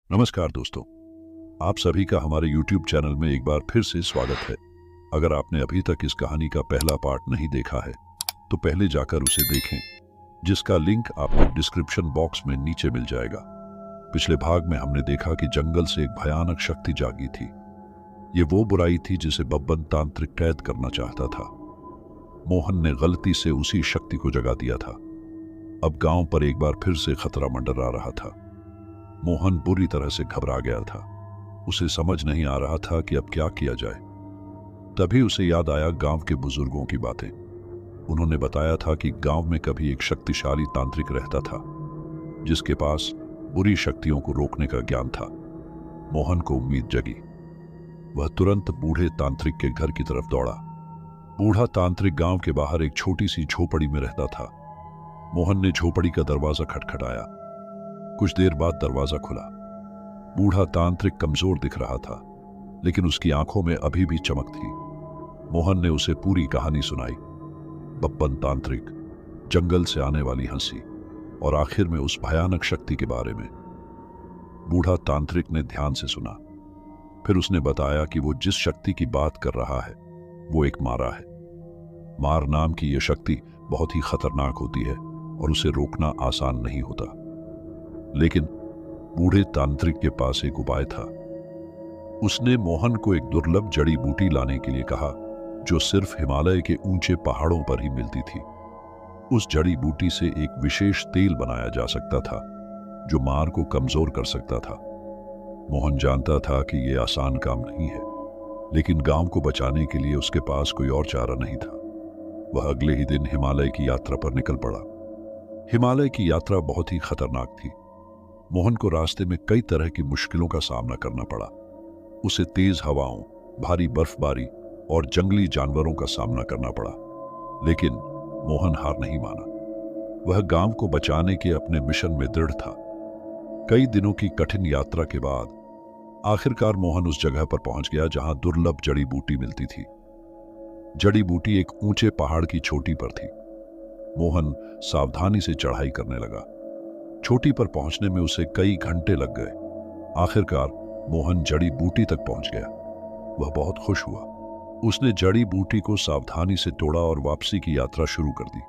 नमस्कार दोस्तों, आप सभी का हमारे YouTube चैनल में एक बार फिर से स्वागत है। अगर आपने अभी तक इस कहानी का पहला पार्ट नहीं देखा है तो पहले जाकर उसे देखें, जिसका लिंक आपको डिस्क्रिप्शन बॉक्स में नीचे मिल जाएगा। पिछले भाग में हमने देखा कि जंगल से एक भयानक शक्ति जागी थी। ये वो बुराई थी जिसे बब्बन तांत्रिक कैद करना चाहता था। मोहन ने गलती से उसी शक्ति को जगा दिया था। अब गांव पर एक बार फिर से खतरा मंडरा रहा था। मोहन बुरी तरह से घबरा गया था। उसे समझ नहीं आ रहा था कि अब क्या किया जाए। तभी उसे याद आया गांव के बुजुर्गों की बातें। उन्होंने बताया था कि गांव में कभी एक शक्तिशाली तांत्रिक रहता था, जिसके पास बुरी शक्तियों को रोकने का ज्ञान था। मोहन को उम्मीद जगी। वह तुरंत बूढ़े तांत्रिक के घर की तरफ दौड़ा। बूढ़ा तांत्रिक गांव के बाहर एक छोटी सी झोपड़ी में रहता था। मोहन ने झोपड़ी का दरवाजा खटखटाया। कुछ देर बाद दरवाजा खुला। बूढ़ा तांत्रिक कमजोर दिख रहा था, लेकिन उसकी आंखों में अभी भी चमक थी। मोहन ने उसे पूरी कहानी सुनाई। बब्बन तांत्रिक, जंगल से आने वाली हंसी और आखिर में उस भयानक शक्ति के बारे में। बूढ़ा तांत्रिक ने ध्यान से सुना। फिर उसने बताया कि वो जिस शक्ति की बात कर रहा है वो एक मारा है। मार नाम की यह शक्ति बहुत ही खतरनाक होती है और उसे रोकना आसान नहीं होता। लेकिन बूढ़े तांत्रिक के पास एक उपाय था। उसने मोहन को एक दुर्लभ जड़ी बूटी लाने के लिए कहा, जो सिर्फ हिमालय के ऊंचे पहाड़ों पर ही मिलती थी। उस जड़ी बूटी से एक विशेष तेल बनाया जा सकता था, जो मार को कमजोर कर सकता था। मोहन जानता था कि यह आसान काम नहीं है, लेकिन गांव को बचाने के लिए उसके पास कोई और चारा नहीं था। वह अगले ही दिन हिमालय की यात्रा पर निकल पड़ा। हिमालय की यात्रा बहुत ही खतरनाक थी। मोहन को रास्ते में कई तरह की मुश्किलों का सामना करना पड़ा। उसे तेज हवाओं, भारी बर्फबारी और जंगली जानवरों का सामना करना पड़ा। लेकिन मोहन हार नहीं माना। वह गांव को बचाने के अपने मिशन में दृढ़ था। कई दिनों की कठिन यात्रा के बाद आखिरकार मोहन उस जगह पर पहुंच गया जहां दुर्लभ जड़ी बूटी मिलती थी। जड़ी बूटी एक ऊंचे पहाड़ की चोटी पर थी। मोहन सावधानी से चढ़ाई करने लगा। चोटी पर पहुंचने में उसे कई घंटे लग गए। आखिरकार मोहन जड़ी बूटी तक पहुंच गया। वह बहुत खुश हुआ। उसने जड़ी बूटी को सावधानी से तोड़ा और वापसी की यात्रा शुरू कर दी।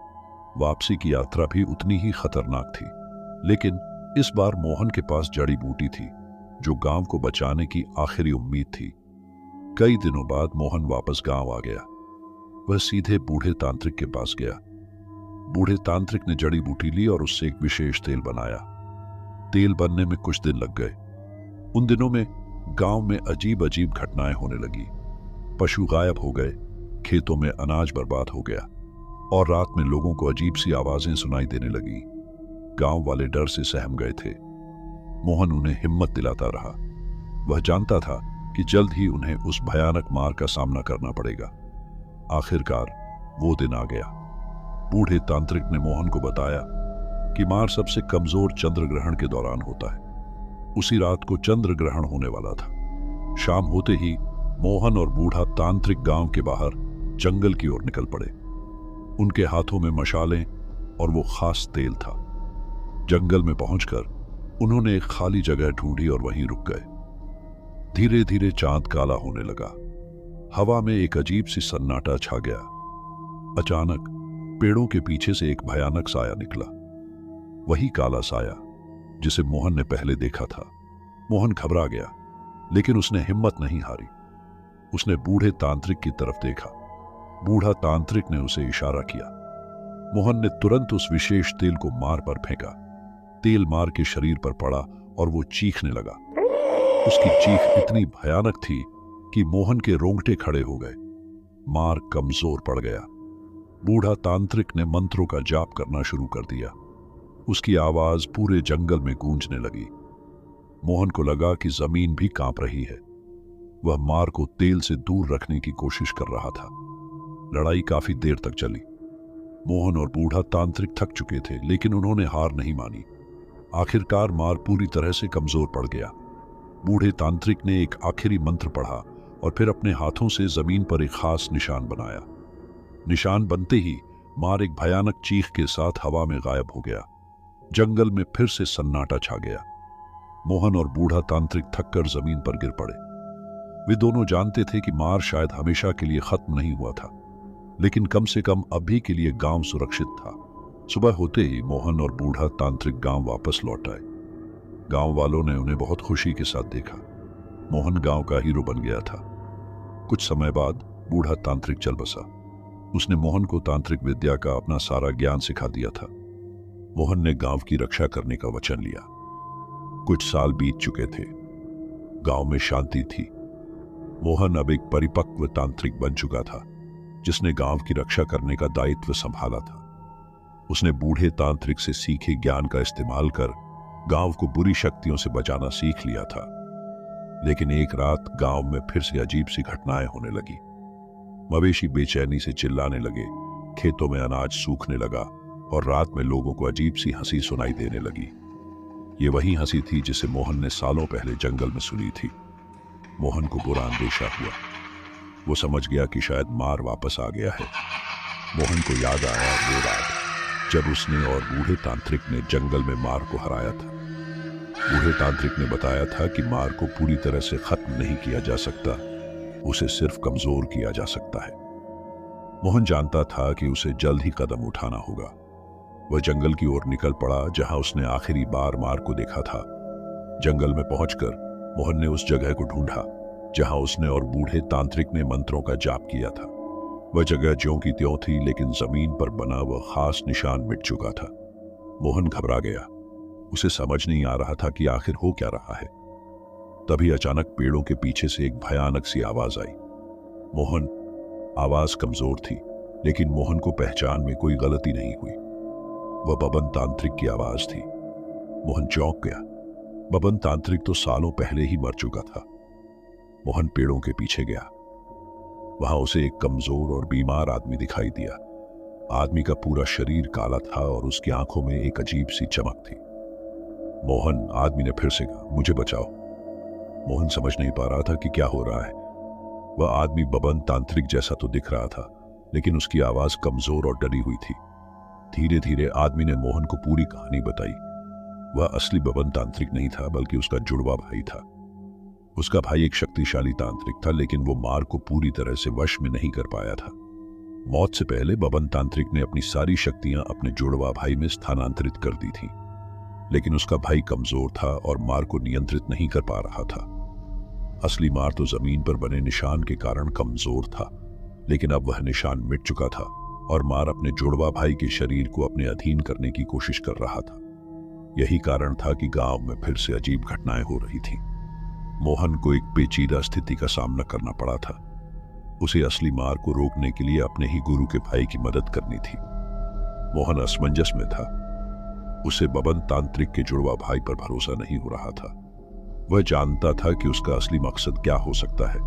वापसी की यात्रा भी उतनी ही खतरनाक थी, लेकिन इस बार मोहन के पास जड़ी बूटी थी, जो गांव को बचाने की आखिरी उम्मीद थी। कई दिनों बाद मोहन वापस गांव आ गया। वह सीधे बूढ़े तांत्रिक के पास गया। बूढ़े तांत्रिक ने जड़ी बूटी ली और उससे एक विशेष तेल बनाया। तेल बनने में कुछ दिन लग गए। उन दिनों में गांव में अजीब अजीब घटनाएं होने लगी। पशु गायब हो गए, खेतों में अनाज बर्बाद हो गया और रात में लोगों को अजीब सी आवाजें सुनाई देने लगी। गांव वाले डर से सहम गए थे। मोहन उन्हें हिम्मत दिलाता रहा। वह जानता था कि जल्द ही उन्हें उस भयानक मार का सामना करना पड़ेगा। आखिरकार वो दिन आ गया। बूढ़े तांत्रिक ने मोहन को बताया कि मार सबसे कमजोर चंद्र ग्रहण के दौरान होता है। उसी रात को चंद्र ग्रहण होने वाला था। शाम होते ही मोहन और बूढ़ा तांत्रिक गांव के बाहर जंगल की ओर निकल पड़े। उनके हाथों में मशालें और वो खास तेल था। जंगल में पहुंचकर उन्होंने एक खाली जगह ढूंढी और वहीं रुक गए। धीरे धीरे चांद काला होने लगा। हवा में एक अजीब सी सन्नाटा छा गया। अचानक पेड़ों के पीछे से एक भयानक साया निकला। वही काला साया जिसे मोहन ने पहले देखा था। मोहन घबरा गया, लेकिन उसने हिम्मत नहीं हारी। उसने बूढ़े तांत्रिक की तरफ देखा। बूढ़ा तांत्रिक ने उसे इशारा किया। मोहन ने तुरंत उस विशेष तेल को मार पर फेंका। तेल मार के शरीर पर पड़ा और वो चीखने लगा। उसकी चीख इतनी भयानक थी कि मोहन के रोंगटे खड़े हो गए। मार कमजोर पड़ गया। बूढ़ा तांत्रिक ने मंत्रों का जाप करना शुरू कर दिया। उसकी आवाज पूरे जंगल में गूंजने लगी। मोहन को लगा कि जमीन भी कांप रही है। वह मार को तेल से दूर रखने की कोशिश कर रहा था। लड़ाई काफी देर तक चली। मोहन और बूढ़ा तांत्रिक थक चुके थे, लेकिन उन्होंने हार नहीं मानी। आखिरकार मार पूरी तरह से कमजोर पड़ गया। बूढ़े तांत्रिक ने एक आखिरी मंत्र पढ़ा और फिर अपने हाथों से जमीन पर एक खास निशान बनाया। निशान बनते ही मार एक भयानक चीख के साथ हवा में गायब हो गया। जंगल में फिर से सन्नाटा छा गया। मोहन और बूढ़ा तांत्रिक थककर जमीन पर गिर पड़े। वे दोनों जानते थे कि मार शायद हमेशा के लिए खत्म नहीं हुआ था, लेकिन कम से कम अभी के लिए गांव सुरक्षित था। सुबह होते ही मोहन और बूढ़ा तांत्रिक गांव वापस लौट आए। गांव वालों ने उन्हें बहुत खुशी के साथ देखा। मोहन गांव का हीरो बन गया था। कुछ समय बाद बूढ़ा तांत्रिक चल बसा। उसने मोहन को तांत्रिक विद्या का अपना सारा ज्ञान सिखा दिया था। मोहन ने गांव की रक्षा करने का वचन लिया। कुछ साल बीत चुके थे। गांव में शांति थी। मोहन अब एक परिपक्व तांत्रिक बन चुका था, जिसने गांव की रक्षा करने का दायित्व संभाला था। उसने बूढ़े तांत्रिक से सीखे ज्ञान का इस्तेमाल कर गांव को बुरी शक्तियों से बचाना सीख लिया था। लेकिन एक रात गांव में फिर से अजीब सी घटनाएं होने लगी। मवेशी बेचैनी से चिल्लाने लगे, खेतों में अनाज सूखने लगा और रात में लोगों को अजीब सी हंसी सुनाई देने लगी। ये वही हंसी थी जिसे मोहन ने सालों पहले जंगल में सुनी थी। मोहन को बुरा अंदेशा हुआ। वो समझ गया कि शायद मार वापस आ गया है। मोहन को याद आया वो रात जब उसने और बूढ़े तांत्रिक ने जंगल में मार को हराया था। बूढ़े तांत्रिक ने बताया था कि मार को पूरी तरह से खत्म नहीं किया जा सकता, उसे सिर्फ कमजोर किया जा सकता है। मोहन जानता था कि उसे जल्द ही कदम उठाना होगा। वह जंगल की ओर निकल पड़ा जहां उसने आखिरी बार मार को देखा था। जंगल में पहुंचकर मोहन ने उस जगह को ढूंढा जहां उसने और बूढ़े तांत्रिक ने मंत्रों का जाप किया था। वह जगह ज्यों की त्यों थी, लेकिन जमीन पर बना वह खास निशान मिट चुका था। मोहन घबरा गया। उसे समझ नहीं आ रहा था कि आखिर हो क्या रहा है। तभी अचानक पेड़ों के पीछे से एक भयानक सी आवाज आई। मोहन, आवाज कमजोर थी, लेकिन मोहन को पहचान में कोई गलती नहीं हुई। वह बबन तांत्रिक की आवाज थी। मोहन चौंक गया। बबन तांत्रिक तो सालों पहले ही मर चुका था। मोहन पेड़ों के पीछे गया। वहां उसे एक कमजोर और बीमार आदमी दिखाई दिया। आदमी का पूरा शरीर काला था और उसकी आंखों में एक अजीब सी चमक थी। मोहन, आदमी ने फिर से कहा, मुझे बचाओ। मोहन समझ नहीं पा रहा था कि क्या हो रहा है। वह आदमी बबन तांत्रिक जैसा तो दिख रहा था, लेकिन उसकी आवाज कमजोर और डरी हुई थी। धीरे धीरे आदमी ने मोहन को पूरी कहानी बताई। वह असली बबन तांत्रिक नहीं था, बल्कि उसका जुड़वा भाई था। उसका भाई एक शक्तिशाली तांत्रिक था, लेकिन वो मार को पूरी तरह से वश में नहीं कर पाया था। मौत से पहले बबन तांत्रिक ने अपनी सारी शक्तियां अपने जुड़वा भाई में स्थानांतरित कर दी थी, लेकिन उसका भाई कमजोर था और मार को नियंत्रित नहीं कर पा रहा था। असली मार तो जमीन पर बने निशान के कारण कमजोर था, लेकिन अब वह निशान मिट चुका था और मार अपने जुड़वा भाई के शरीर को अपने अधीन करने की कोशिश कर रहा था। यही कारण था कि गांव में फिर से अजीब घटनाएं हो रही थीं। मोहन को एक पेचीदा स्थिति का सामना करना पड़ा था। उसे असली मार को रोकने के लिए अपने ही गुरु के भाई की मदद करनी थी। मोहन असमंजस में था। उसे बबन तांत्रिक के जुड़वा भाई पर भरोसा नहीं हो रहा था। वह जानता था कि उसका असली मकसद क्या हो सकता है,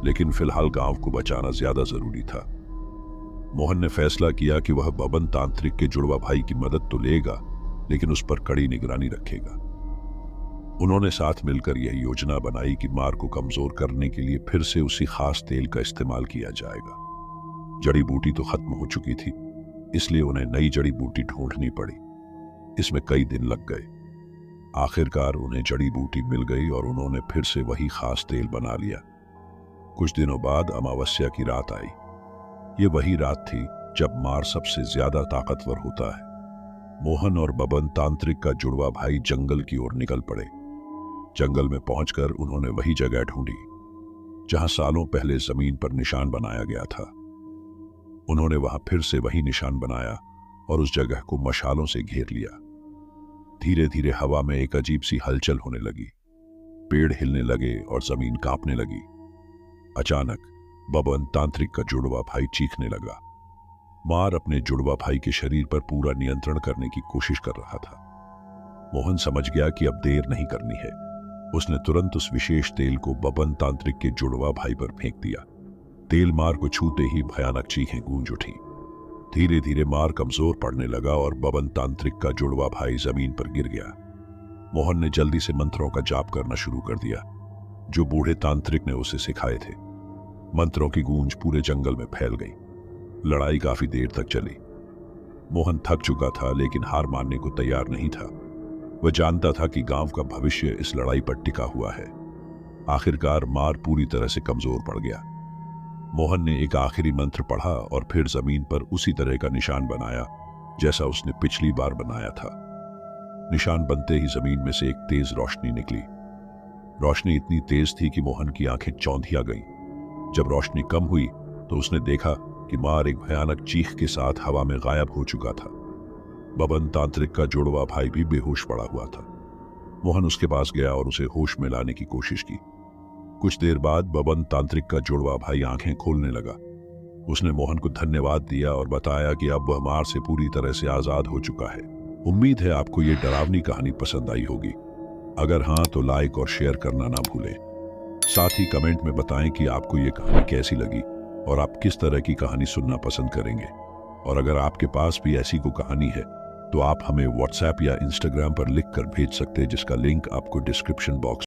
लेकिन फिलहाल गांव को बचाना ज्यादा जरूरी था। मोहन ने फैसला किया कि वह बबन तांत्रिक के जुड़वा भाई की मदद तो लेगा, लेकिन उस पर कड़ी निगरानी रखेगा। उन्होंने साथ मिलकर यह योजना बनाई कि मार को कमजोर करने के लिए फिर से उसी खास तेल का इस्तेमाल किया जाएगा। जड़ी बूटी तो खत्म हो चुकी थी, इसलिए उन्हें नई जड़ी बूटी ढूंढनी पड़ी। इसमें कई दिन लग गए। आखिरकार उन्हें जड़ी बूटी मिल गई और उन्होंने फिर से वही खास तेल बना लिया। कुछ दिनों बाद अमावस्या की रात आई। ये वही रात थी जब मार सबसे ज्यादा ताकतवर होता है। मोहन और बबन तांत्रिक का जुड़वा भाई जंगल की ओर निकल पड़े। जंगल में पहुंचकर उन्होंने वही जगह ढूंढी जहां सालों पहले जमीन पर निशान बनाया गया था। उन्होंने वहां फिर से वही निशान बनाया और उस जगह को मशालों से घेर लिया। धीरे धीरे हवा में एक अजीब सी हलचल होने लगी। पेड़ हिलने लगे और जमीन कांपने लगी। अचानक बबन तांत्रिक का जुड़वा भाई चीखने लगा। मार अपने जुड़वा भाई के शरीर पर पूरा नियंत्रण करने की कोशिश कर रहा था। मोहन समझ गया कि अब देर नहीं करनी है। उसने तुरंत उस विशेष तेल को बबन तांत्रिक के जुड़वा भाई पर फेंक दिया। तेल मार को छूते ही भयानक चीखें गूंज उठी। धीरे धीरे मार कमजोर पड़ने लगा और बबन तांत्रिक का जुड़वा भाई जमीन पर गिर गया। मोहन ने जल्दी से मंत्रों का जाप करना शुरू कर दिया, जो बूढ़े तांत्रिक ने उसे सिखाए थे। मंत्रों की गूंज पूरे जंगल में फैल गई। लड़ाई काफी देर तक चली। मोहन थक चुका था, लेकिन हार मानने को तैयार नहीं था। वह जानता था कि गांव का भविष्य इस लड़ाई पर टिका हुआ है। आखिरकार मार पूरी तरह से कमजोर पड़ गया। मोहन ने एक आखिरी मंत्र पढ़ा और फिर जमीन पर उसी तरह का निशान बनाया जैसा उसने पिछली बार बनाया था। निशान बनते ही जमीन में से एक तेज रोशनी निकली। रोशनी इतनी तेज थी कि मोहन की आंखें चौंधिया गईं। जब रोशनी कम हुई तो उसने देखा कि मार एक भयानक चीख के साथ हवा में गायब हो चुका था। बबन तांत्रिक का जुड़वा भाई भी बेहोश पड़ा हुआ था। मोहन उसके पास गया और उसे होश में लाने की कोशिश की। कुछ देर बाद बबन तांत्रिक का जुड़वा भाई आंखें खोलने लगा। उसने मोहन को धन्यवाद दिया और बताया कि अब वह मार से पूरी तरह से आजाद हो चुका है। उम्मीद है आपको ये डरावनी कहानी पसंद आई होगी। अगर हाँ तो लाइक और शेयर करना ना भूलें। साथ ही कमेंट में बताएं कि आपको ये कहानी कैसी लगी और आप किस तरह की कहानी सुनना पसंद करेंगे। और अगर आपके पास भी ऐसी कोई कहानी है तो आप हमें व्हाट्सएप या इंस्टाग्राम पर लिख कर भेज सकते हैं, जिसका लिंक आपको डिस्क्रिप्शन बॉक्स